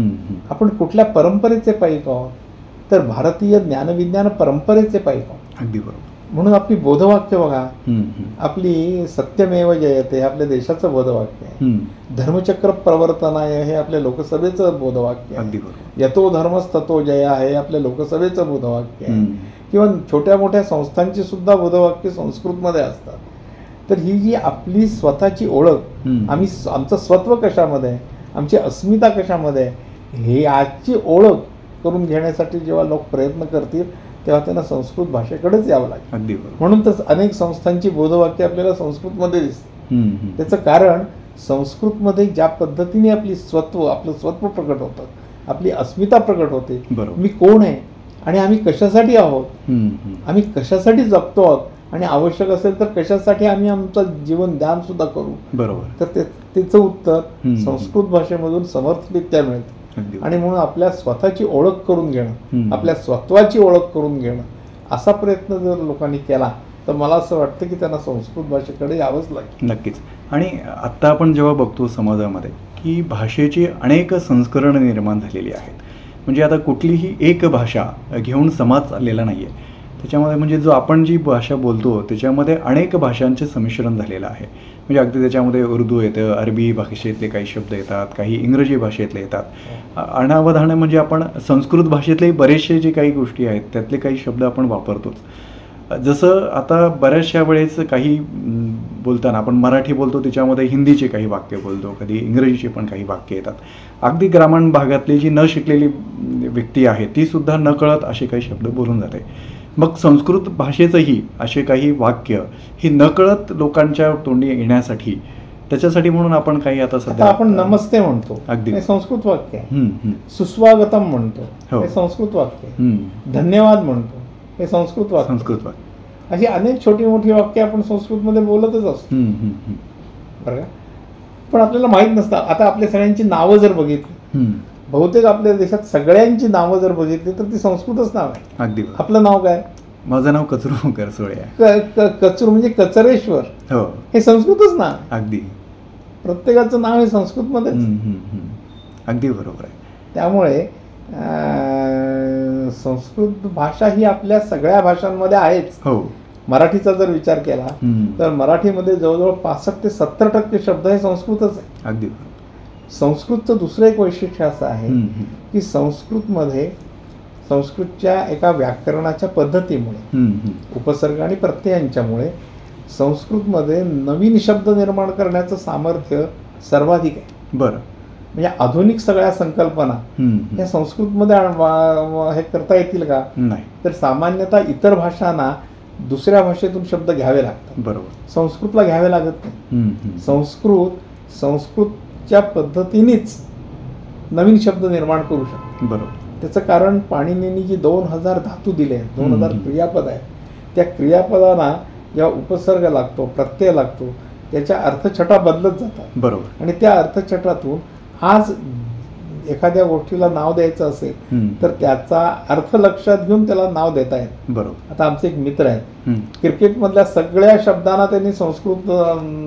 आपण कुठल्या परंपरेचे पाईक आहोत तर भारतीय ज्ञानविज्ञान परंपरेचे पाईक आहोत. अगदी बरोबर. म्हणून आपली बोधवाक्य बघा, आपली सत्यमेव जयते हे आपल्या देशाचं बोधवाक्य आहे. धर्मचक्र प्रवर्तनाय हे आपल्या लोकसभेचं बोधवाक्य आहे. यतो धर्मस्ततो जया हे आपल्या लोकसभेचं बोधवाक्य आहे. किंवा छोट्या मोठ्या संस्थांची सुद्धा बोधवाक्य संस्कृतमध्ये असतात. तर ही जी आपली स्वतःची ओळख, आमचं स्वत्व कशामध्ये आहे, आमची अस्मिता कशामध्ये आहे, हे आजची ओळख करून घेण्यासाठी जेव्हा लोक प्रयत्न करतील तेव्हा त्यांना संस्कृत भाषेकडेच यावं लागेल. म्हणून तर अनेक संस्थांची बोधवाक्य आपल्याला संस्कृतमध्ये दिसते. त्याचं कारण संस्कृतमध्ये ज्या पद्धतीने आपलं स्वत्व प्रकट होतं, आपली अस्मिता प्रकट होते. मी कोण आहे आणि आम्ही कशासाठी आहोत, आम्ही कशासाठी जगतो आहोत आणि आवश्यक असेल तर कशासाठी आम्ही आमचं जीवन दान सुद्धा करू. बरोबर. तर त्याचं उत्तर संस्कृत भाषेमधून समर्थरित्या मिळतं. आणि म्हणून आपल्या स्वतःची ओळख करून घेणं, आपल्या स्वत्वाची ओळख करून घेणं असा प्रयत्न जर लोकांनी केला तर मला असं वाटतं की त्यांना संस्कृत भाषेकडे यावंच लागेल. नक्कीच. आणि आत्ता आपण जेव्हा बघतो समाजामध्ये की भाषेची अनेक संस्करणं निर्माण झालेली आहेत. म्हणजे आता कुठलीही एक भाषा घेऊन समाज चाललेला नाही आहे. त्याच्यामध्ये म्हणजे जो आपण जी भाषा बोलतो त्याच्यामध्ये अनेक भाषांचे संमिश्रण झालेलं आहे. म्हणजे अगदी त्याच्यामध्ये उर्दू येतं, अरबी भाषेतले काही शब्द येतात, काही इंग्रजी भाषेतले येतात. अनावधाने म्हणजे आपण संस्कृत भाषेतले बरेचसे जे काही गोष्टी आहेत त्यातले काही शब्द आपण वापरतोच. जसं आता बऱ्याचशा वेळेस काही बोलताना आपण मराठी बोलतो त्याच्यामध्ये हिंदीचे काही वाक्य बोलतो, कधी इंग्रजीचे पण काही वाक्य येतात. अगदी ग्रामीण भागातली जी न शिकलेली व्यक्ती आहे ती सुद्धा नकळत असे काही शब्द बोलून जाते. मग संस्कृत भाषेचंही असे काही वाक्य ही नकळत लोकांच्या तोंडी येण्यासाठी त्याच्यासाठी म्हणून आपण काही आता सध्या आपण नमस्ते म्हणतो, अगदी हे संस्कृत वाक्य आहे. सुस्वागतम म्हणतो, हे संस्कृत वाक्य आहे. धन्यवाद म्हणतो, हे संस्कृत वाक्य. अशी अनेक छोटी मोठी वाक्य आपण संस्कृतमध्ये बोलतच असतो. बरं का? पण आपल्याला माहीत नसतं. आता आपल्या सगळ्यांची नावं जर बघितली, बहुतेक आपल्या देशात सगळ्यांची नावं जर बघितली तर ती संस्कृतच नाव आहे. अगदी. आपलं नाव काय? माझं नाव कचरू करसोळे. कचरू म्हणजे कचरेश्वर, हे संस्कृतच नाव. अगदी. प्रत्येकाचं नाव हे संस्कृतमध्ये. अगदी बरोबर आहे. त्यामुळे संस्कृत भाषा ही आपल्या सगळ्या भाषांमध्ये आहेच. मराठीचा जर विचार केला तर मराठीमध्ये जवळजवळ 65 ते 70% शब्द हे संस्कृतच आहे. अगदी. संस्कृतचं दुसरं एक वैशिष्ट्य असं आहे की संस्कृतमध्ये संस्कृतच्या एका व्याकरणाच्या पद्धतीमुळे, उपसर्ग आणि प्रत्ययांच्यामुळे संस्कृतमध्ये नवीन शब्द निर्माण करण्याचं सामर्थ्य सर्वाधिक आहे. बरं. म्हणजे आधुनिक सगळ्या संकल्पना या संस्कृतमध्ये हे करता येतील का? नाही. तर सामान्यतः इतर भाषांना दुसऱ्या भाषेतून शब्द घ्यावे लागतात. बरोबर. संस्कृतला घ्यावे लागत नाही. संस्कृतच्या पद्धतीनेच नवीन शब्द निर्माण करू शकतो. बरोबर. त्याचं कारण पाणिनींनी जी 2000 धातू दिले आहेत, 2000 क्रियापद आहेत, त्या क्रियापदांना जेव्हा उपसर्ग लागतो, प्रत्यय लागतो, त्याच्या अर्थछटा बदलत जातात. बरोबर. आणि त्या अर्थछटातून आज एखाद्या गोष्टीला नाव द्यायचं असेल तर त्याचा अर्थ लक्षात घेऊन त्याला नाव देता येत. बरोबर. आता आमचे एक मित्र आहेत, क्रिकेटमधल्या सगळ्या शब्दांना त्यांनी संस्कृत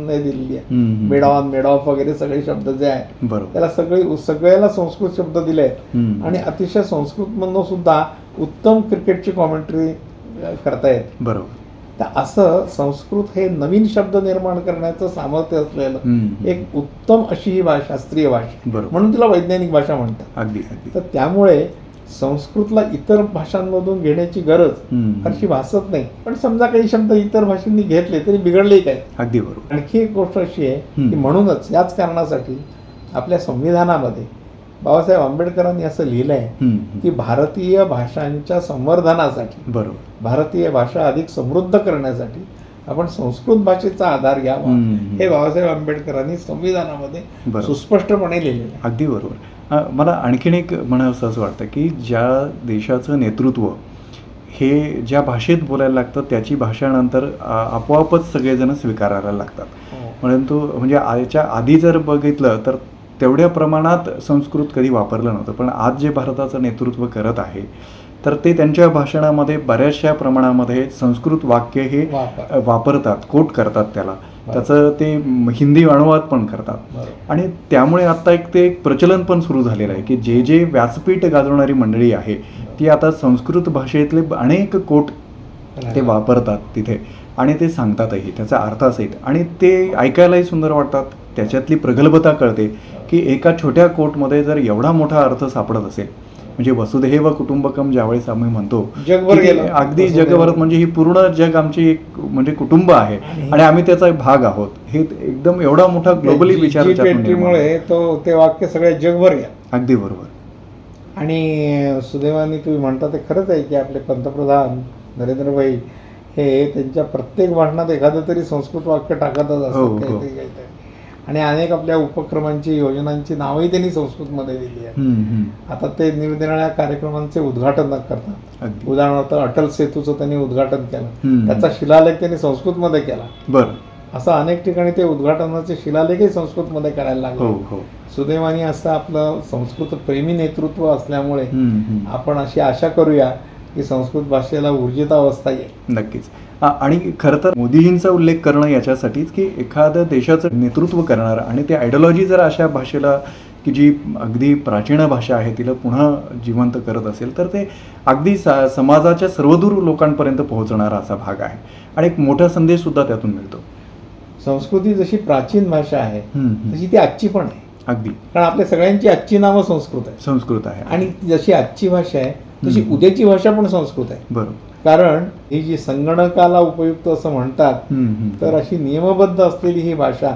दिलेली आहे. मेड ऑफ वगैरे सगळे शब्द जे आहेत त्याला सगळ्याला संस्कृत शब्द दिले आहेत. आणि अतिशय संस्कृतमधून सुद्धा उत्तम क्रिकेटची कॉमेंट्री करता येत. बरोबर. तर असं संस्कृत हे नवीन शब्द निर्माण करण्याचं सामर्थ्य असलेलं एक उत्तम अशी ही भाषा, शास्त्रीय भाषा, म्हणून तिला वैज्ञानिक भाषा म्हणतात. अगदी. तर त्यामुळे संस्कृतला इतर भाषांमधून घेण्याची गरज अशी भासत नाही. पण समजा काही शब्द इतर भाषांनी घेतले तरी बिघडले काय? अगदी बरोबर. आणखी एक गोष्ट अशी आहे की म्हणूनच याच कारणासाठी आपल्या संविधानामध्ये बाबासाहेब आंबेडकरांनी असं लिहिलं आहे की भारतीय भाषांच्या संवर्धनासाठी, बरोबर, भारतीय भाषा अधिक समृद्ध करण्यासाठी आपण संस्कृत भाषेचा आधार घ्यावा. हे बाबासाहेब आंबेडकरांनी संविधानामध्ये सुस्पष्टपणे लिहिलेलं आहे. अगदी बरोबर. मला आणखीन एक म्हणावंसं असं वाटतं की ज्या देशाचं नेतृत्व हे ज्या भाषेत बोलायला लागतं त्याची भाषानंतर आपोआपच सगळेजण स्वीकारायला लागतात. परंतु म्हणजे याच्या आधी जर बघितलं तर तेवढ्या प्रमाणात संस्कृत कधी वापरलं नव्हतं. पण आज जे भारताचं नेतृत्व करत आहे तर ते त्यांच्या भाषणामध्ये बऱ्याचशा प्रमाणामध्ये संस्कृत वाक्य हे वापरतात, कोट करतात त्याला. त्याचं ते हिंदी अनुवाद पण करतात. आणि त्यामुळे आता एक प्रचलन पण सुरू झालेलं आहे की जे व्यासपीठ गाजवणारी मंडळी आहे ती आता संस्कृत भाषेतले अनेक कोट ते वापरतात तिथे आणि ते सांगतातही, त्याचा अर्थ असेल आणि ते ऐकायलाही सुंदर वाटतात. त्याच्यातली प्रगल्भता कळते की एका छोट्या कोटमध्ये जर एवढा मोठा अर्थ सापडत असेल, म्हणजे वसुधैव कुटुंबकम ज्यावेळेस आम्ही म्हणतो जगभर गेलं, अगदी जगभरात, म्हणजे ही पूर्ण जग आमची एक म्हणजे कुटुंब आहे आणि आम्ही त्याचा भाग आहोत, हे एकदम एवढा मोठा ग्लोबली विचार तो ते वाक्य सगळ्या जगभर गेलं. अगदी बरोबर. आणि सुदैवाने तुम्ही म्हणता ते खरंच आहे की आपले पंतप्रधान नरेंद्रभाई हे त्यांच्या प्रत्येक भाषणात एखादं तरी संस्कृत वाक्य टाकतच असतात काहीतरी. आणि अनेक आपल्या उपक्रमांची योजनांची नावही त्यांनी संस्कृतमध्ये दिली आहे. आता ते निरनिराळ्या कार्यक्रमांचे उद्घाटन करतात. उदाहरणार्थ अटल सेतूचं त्यांनी उद्घाटन केलं, त्याचा शिलालेख त्यांनी संस्कृतमध्ये केला. बरं. असं अनेक ठिकाणी ते उद्घाटनाचे शिलालेखही संस्कृतमध्ये करायला लागले. सुदैवाने असं आपलं संस्कृत प्रेमी नेतृत्व असल्यामुळे आपण अशी आशा करूया की संस्कृत भाषेला ऊर्जितावस्था येईल. नक्कीच. आणि खरं तर मोदीजींचा उल्लेख करणं याच्यासाठीच की एखाद्या देशाचं नेतृत्व करणार आणि ते आयडिओलॉजी जर अशा भाषेला की जी अगदी प्राचीन भाषा आहे तिला पुन्हा जिवंत करत असेल तर ते अगदी समाजाच्या सर्वदूर लोकांपर्यंत पोहोचणारा असा भाग आहे आणि एक मोठा संदेशसुद्धा त्यातून मिळतो. संस्कृती जशी प्राचीन भाषा आहे तशी ती आजची पण आहे. अगदी. कारण आपल्या सगळ्यांची आजची नावं संस्कृत आहे आणि जशी आजची भाषा आहे तशी उद्याची भाषा पण संस्कृत आहे. बरोबर. कारण ही जी संगणकाला उपयुक्त असं म्हणतात तर अशी नियमबद्ध असलेली ही भाषा,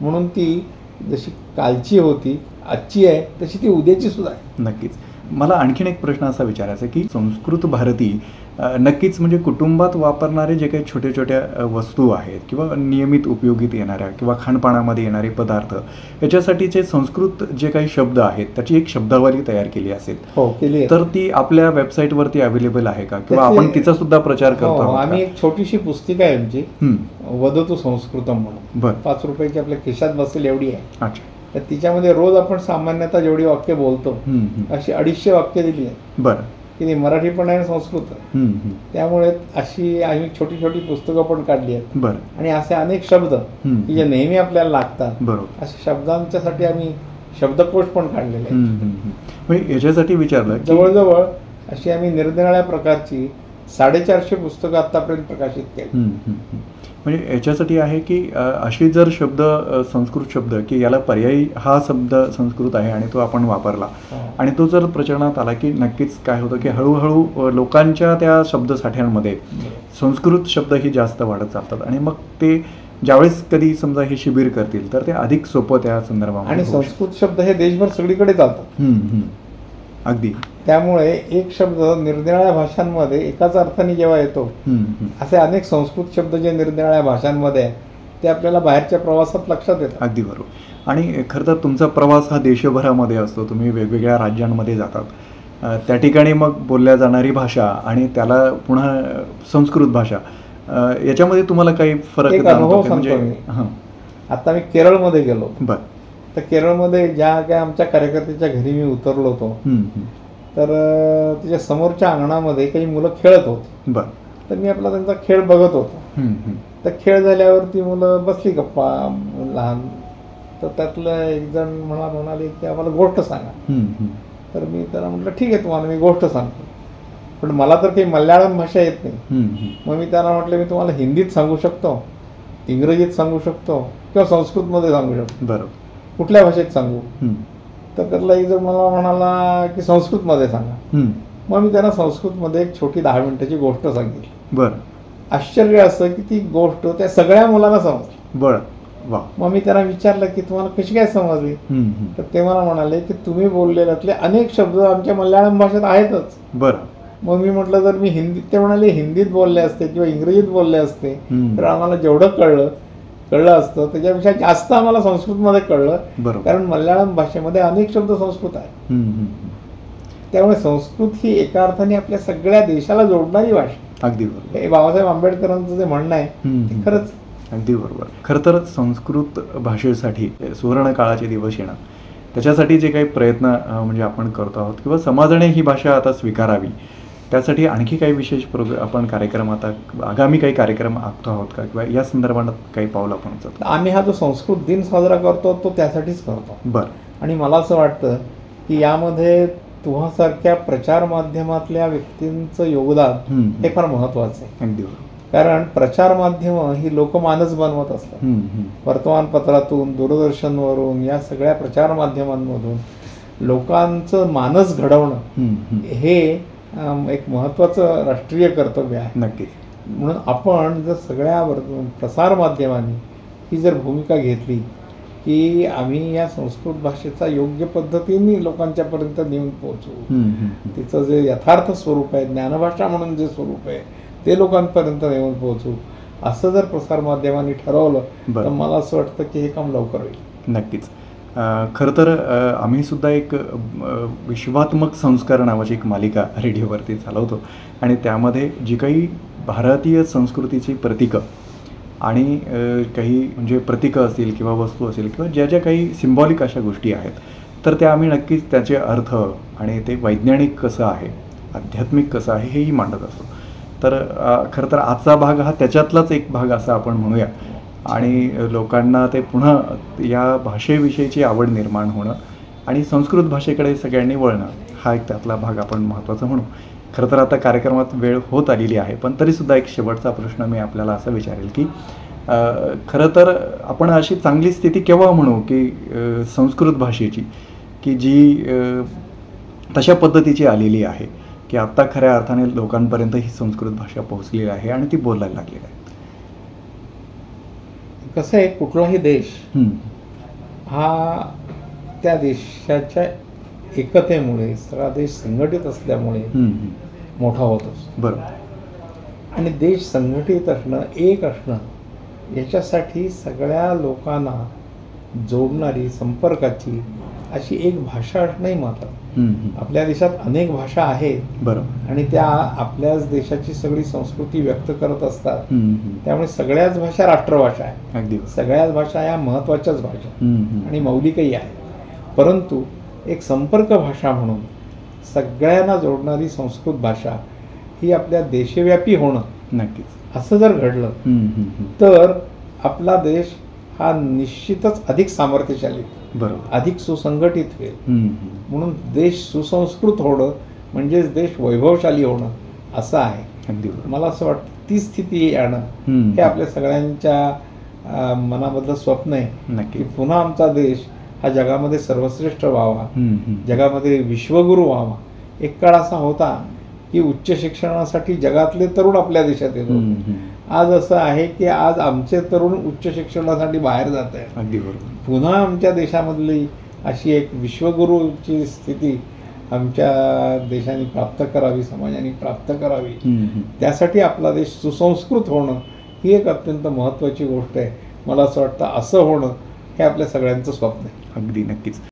म्हणून ती जशी कालची होती आजची आहे तशी ती उद्याची सुद्धा आहे. नक्कीच. मला आणखीन एक प्रश्न असा विचारायचा की संस्कृत भारती नक्कीच म्हणजे कुटुंबात वापरणारे जे काही छोट्या छोट्या वस्तू आहेत किंवा नियमित उपयोगीत येणाऱ्या किंवा खाणपानामध्ये येणारे पदार्थ याच्यासाठीचे संस्कृत जे काही शब्द आहेत त्याची एक शब्दावली तयार केली असेल. हो, केली. तर ती आपल्या वेबसाईटवरती अवेलेबल आहे का किंवा आपण तिचा सुद्धा प्रचार करतो? आम्ही एक छोटीशी पुस्तिका आहे आमची, वदतु संस्कृतम म्हणून. बरं. 5 रुपयाची आपल्या खिशात बसेल एवढी आहे. अच्छा. तर तिच्यामध्ये रोज आपण सामान्यतः जेवढी वाक्य बोलतो अशी 250 वाक्य दिली आहेत. बरं. की मराठी पण आहे आणि संस्कृत. त्यामुळे अशी आम्ही छोटी छोटी पुस्तकं पण काढली आहेत. बरं. आणि असे अनेक शब्द की जे नेहमी आपल्याला लागतात. बरोबर. अशा शब्दांच्यासाठी आम्ही शब्दकोश पण काढलेले आहेत. याच्यासाठी विचारलं, जवळजवळ अशी आम्ही निरनिराळ्या प्रकारची 450 पुस्तकं आतापर्यंत प्रकाशित केली. म्हणजे याच्यासाठी आहे की अशी जर शब्द संस्कृत शब्द की याला पर्यायी हा शब्द संस्कृत आहे आणि तो आपण वापरला आणि तो जर प्रचलनात आला की नक्कीच काय होतं की हळूहळू लोकांच्या त्या शब्दसाठ्यांमध्ये संस्कृत शब्दही जास्त वाढत चालतात आणि मग ते ज्यावेळेस कधी समजा हे शिबिर करतील तर ते अधिक सोपं त्या संदर्भात. आणि संस्कृत शब्द हे देशभर सगळीकडे चालतात. अगदी. त्यामुळे एक शब्द निरनिराळ्या भाषांमध्ये एकाच अर्थाने जेव्हा येतो असे अनेक संस्कृत शब्द जे निरनिराळ्या भाषांमध्ये आहेत ते आपल्याला बाहेरच्या प्रवासात लक्षात येतात. अगदी बरोबर. आणि खरं तर तुमचा प्रवास हा देशभरामध्ये असतो, तुम्ही वेगवेगळ्या राज्यांमध्ये जातात, त्या ठिकाणी मग बोलल्या जाणारी भाषा आणि त्याला पुन्हा संस्कृत भाषा याच्यामध्ये तुम्हाला काही फरक जाणवतो? म्हणजे आता मी केरळमध्ये गेलो. बरं. तर केरळमध्ये ज्या काय आमच्या कार्यकर्त्याच्या घरी मी उतरलो होतो तर त्याच्या समोरच्या अंगणामध्ये काही मुलं खेळत होती. बरं. तर मी आपला त्यांचा खेळ बघत होतो. तर खेळ झाल्यावर ती मुलं बसली गप्पा लहान. तर त्यातलं एक जण म्हणाले की आम्हाला गोष्ट सांगा. तर मी त्याला म्हटलं ठीक आहे तुम्हाला मी गोष्ट सांगतो, पण मला तर काही मल्याळम भाषा येत नाही. मग मी त्याला म्हटलं मी तुम्हाला हिंदीत सांगू शकतो, इंग्रजीत सांगू शकतो किंवा संस्कृतमध्ये सांगू शकतो. बरोबर. कुठल्या भाषेत सांगू? तर त्यातला एक जर मला म्हणाला की संस्कृतमध्ये सांगा. मग मी त्यांना संस्कृतमध्ये एक छोटी 10 मिनिटाची गोष्ट सांगितली. बरं. आश्चर्य असं की ती गोष्ट त्या सगळ्या मुलांना समजली. बरं. वा. मग मी त्यांना विचारलं की तुम्हाला कशी काय समजली? तर ते मला म्हणाले की तुम्ही बोललेल्यातले अनेक शब्द आमच्या मल्याळम भाषेत आहेतच. बरं. मग मी म्हटलं जर मी हिंदीत, ते म्हणाले हिंदीत बोलले असते किंवा इंग्रजीत बोलले असते तर आम्हाला जेवढं कळलं असतं त्याच्यापेक्षा जास्त आम्हाला संस्कृतमध्ये कळलं. कारण मल्याळम भाषेमध्ये अनेक शब्द संस्कृत आहे. त्यामुळे संस्कृत ही एका अर्थाने आपल्या सगळ्या देशाला जोडणारी भाषा. अगदी बरोबर. हे बाबासाहेब आंबेडकरांचं जे म्हणणं आहे ते खरंच अगदी बरोबर. खरं तर संस्कृत भाषेसाठी सुवर्ण काळाचे दिवस येणं त्याच्यासाठी जे काही प्रयत्न म्हणजे आपण करतो आहोत किंवा समाजाने ही भाषा आता स्वीकारावी त्यासाठी आणखी काही विशेष आपण कार्यक्रम आता आगामी काही कार्यक्रम आखतो आहोत का किंवा या संदर्भात काही पाऊल आपण उचलतो? आम्ही हा जो संस्कृत दिन साजरा करतो तो त्यासाठीच करतो. बरं. आणि मला असं वाटतं की यामध्ये तुम्हासारख्या प्रचार माध्यमातल्या व्यक्तींचं योगदान हे फार महत्वाचं आहे. अगदी बरोबर. कारण प्रचार माध्यमं ही लोकमानस बनवत असतात. वर्तमानपत्रातून, दूरदर्शनवरून, या सगळ्या प्रचार माध्यमांमधून लोकांचं मानस घडवणं हे एक महत्त्वाचं राष्ट्रीय कर्तव्य आहे. नक्कीच. म्हणून आपण जर सगळ्या प्रसार माध्यमांनी ही जर भूमिका घेतली की आम्ही या संस्कृत भाषेचा योग्य पद्धतीने लोकांच्यापर्यंत नेऊन पोहोचवू, तिचं जे यथार्थ स्वरूप आहे, ज्ञानभाषा म्हणून जे स्वरूप आहे ते लोकांपर्यंत नेऊन पोहोचू, असं जर प्रसार माध्यमांनी ठरवलं तर मला असं वाटतं की हे काम लवकर होईल. नक्कीच. खरं तर आम्ही सुद्धा एक विश्वात्मक संस्कार नावाची एक मालिका रेडिओवरती चालवतो आणि त्यामध्ये जी काही भारतीय संस्कृतीची प्रतीकं आणि काही म्हणजे प्रतीकं असतील किंवा वस्तू असेल किंवा ज्या ज्या काही सिम्बॉलिक अशा गोष्टी आहेत, तर त्या आम्ही नक्कीच त्याचे अर्थ आणि ते वैज्ञानिक कसं आहे, आध्यात्मिक कसं आहे हेही मांडत असतो. तर खरं तर आजचा भाग हा त्याच्यातलाच एक भाग असा आपण म्हणूया आणि लोकांना ते पुन्हा या भाषेविषयीची आवड निर्माण होणं आणि संस्कृत भाषेकडे सगळ्यांनी वळणं हा एक त्यातला भाग आपण महत्त्वाचा म्हणू. खरं तर आता कार्यक्रमात वेळ होत आलेली आहे, पण तरीसुद्धा एक शेवटचा प्रश्न मी आपल्याला असं विचारेल की खरं तर आपण अशी चांगली स्थिती केव्हा म्हणू की संस्कृत भाषेची की जी तशा पद्धतीची आलेली आहे की आत्ता खऱ्या अर्थाने लोकांपर्यंत ही संस्कृत भाषा पोहोचलेली आहे आणि ती बोलायला लागलेली आहे? कसं आहे, कुठलाही देश हा त्या देशाच्या एकतेमुळे, सगळा देश संघटित असल्यामुळे मोठा होत असतो. बरोबर. आणि देश संघटित असणं, एक असणं, याच्यासाठी सगळ्या लोकांना जोडणारी, संपर्काची अशी एक भाषा असणंही महत्त्वाचं. आपल्या देशात अनेक भाषा आहेत. बरोबर. आणि त्या आपल्याच देशाची सगळी संस्कृती व्यक्त करत असतात. त्यामुळे सगळ्याच भाषा राष्ट्रभाषा आहे. अगदी. सगळ्याच भाषा या महत्त्वाच्याच भाषा आणि मौलिकही आहे. परंतु एक संपर्क भाषा म्हणून सगळ्यांना जोडणारी संस्कृत भाषा ही आपल्या देशव्यापी होणं, नक्कीच असं जर घडलं तर आपला देश हा निश्चितच अधिक सामर्थ्यशाली, बरोबर, अधिक सुसंघटित होईल. म्हणून देश सुसंस्कृत होणं म्हणजेच देश वैभवशाली होणं असं आहे. अगदी. मला असं वाटतं ती स्थिती येणं हे आपल्या सगळ्यांच्या मनामधलं स्वप्न आहे की पुन्हा आमचा देश हा जगामध्ये सर्वश्रेष्ठ व्हावा, जगामध्ये विश्वगुरू व्हावा. एक काळ असा होता की उच्च शिक्षणासाठी जगातले तरुण आपल्या देशात येत होते. आज असं आहे की आज आमचे तरुण उच्च शिक्षणासाठी बाहेर जात आहेत. अगदी बरोबर. पुन्हा आमच्या देशामधली अशी एक विश्वगुरूची स्थिती आमच्या देशाने प्राप्त करावी, समाजाने प्राप्त करावी. त्यासाठी आपला देश सुसंस्कृत होणं ही एक अत्यंत महत्त्वाची गोष्ट आहे. मला असं वाटतं असं होणं हे आपल्या सगळ्यांचं स्वप्न आहे. अगदी. नक्कीच.